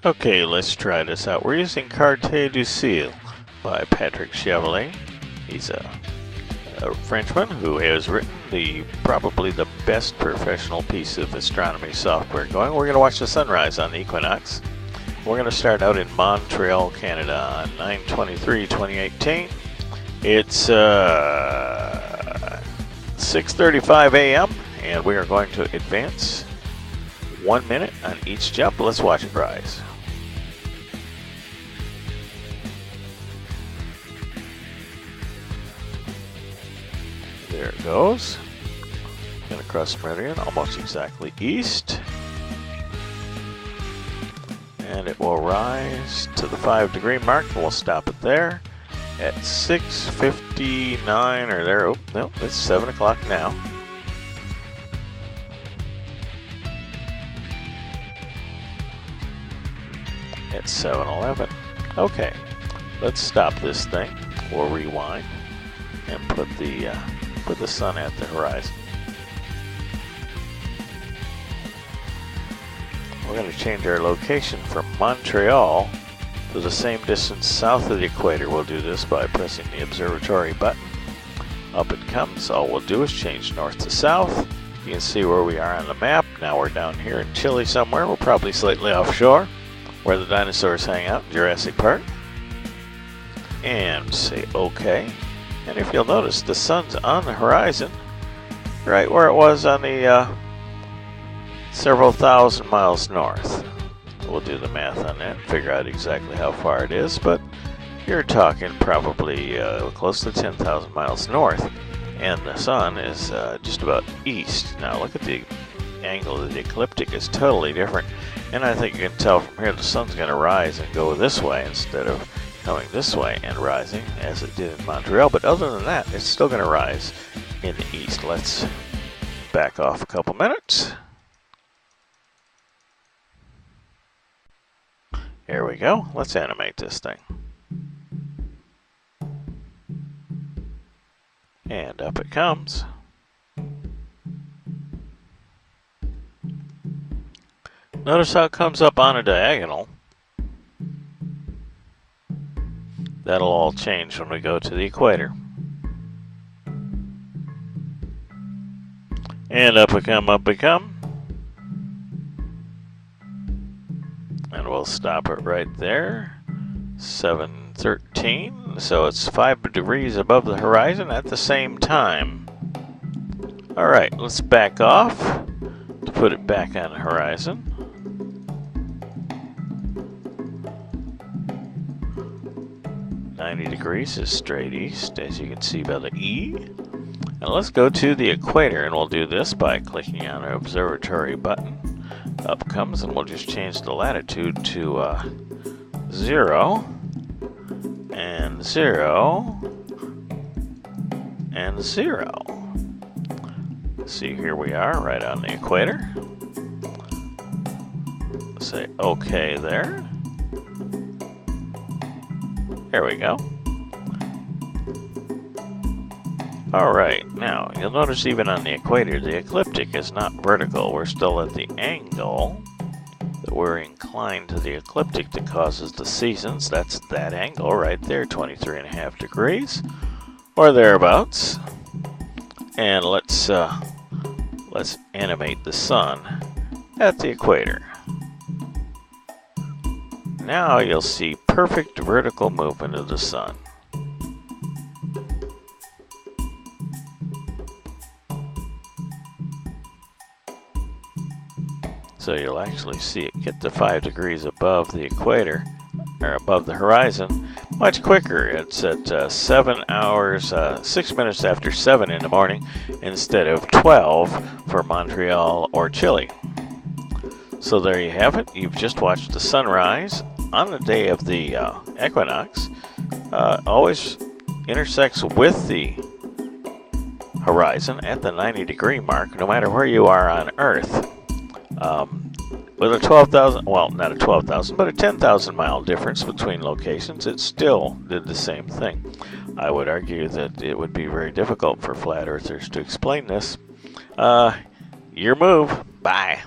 Okay, let's try this out. We're using Carte du Ciel by Patrick Chevalier. He's a Frenchman who has written probably the best professional piece of astronomy software going. We're going to watch the sunrise on the Equinox. We're going to start out in Montreal, Canada on 9/23/2018. It's 6:35 a.m. and we are going to advance 1 minute on each jump. Let's watch it rise. There it goes. Going to cross meridian, almost exactly east. And it will rise to the 5-degree mark, and we'll stop it there at 6:59 or there. Oh, no, it's 7 o'clock now. At 7:11. Okay, let's stop this thing. We'll rewind and put the sun at the horizon. We're going to change our location from Montreal to the same distance south of the equator. We'll do this by pressing the observatory button. Up it comes. All we'll do is change north to south. You can see where we are on the map. Now we're down here in Chile somewhere. We're probably slightly offshore, where the dinosaurs hang out in Jurassic Park. And say OK. And if you'll notice, the sun's on the horizon, right where it was on the several thousand miles north. We'll do the math on that and figure out exactly how far it is, but you're talking probably close to 10,000 miles north, and the sun is just about east. Now look at the angle of the ecliptic is totally different, and I think you can tell from here the sun's going to rise and go this way instead of coming this way and rising as it did in Montreal. But other than that, it's still going to rise in the east. Let's back off a couple minutes. Here we go. Let's animate this thing. And up it comes. Notice how it comes up on a diagonal. That'll all change when we go to the equator. And up we come, up we come. And we'll stop it right there. 7:13. So it's 5 degrees above the horizon at the same time. Alright, let's back off to put it back on the horizon. Degrees is straight east, as you can see by the E. And let's go to the equator, and we'll do this by clicking on our observatory button. Up comes, and we'll just change the latitude to 0 and 0 and 0. See, here we are right on the equator. Say OK there. There we go. Alright, now you'll notice even on the equator the ecliptic is not vertical. We're still at the angle that we're inclined to the ecliptic that causes the seasons. That's that angle right there, 23.5 degrees or thereabouts. And let's animate the sun at the equator. Now you'll see perfect vertical movement of the sun. So you'll actually see it get to 5 degrees above the equator, or above the horizon, much quicker. It's at 7 hours, 6 minutes after 7 in the morning, instead of 12 for Montreal or Chile. So there you have it. You've just watched the sunrise on the day of the equinox. Always intersects with the horizon at the 90-degree mark, no matter where you are on Earth. With a 12,000, well, not a 12,000, but a 10,000 mile difference between locations, it still did the same thing. I would argue that it would be very difficult for flat earthers to explain this. Your move. Bye.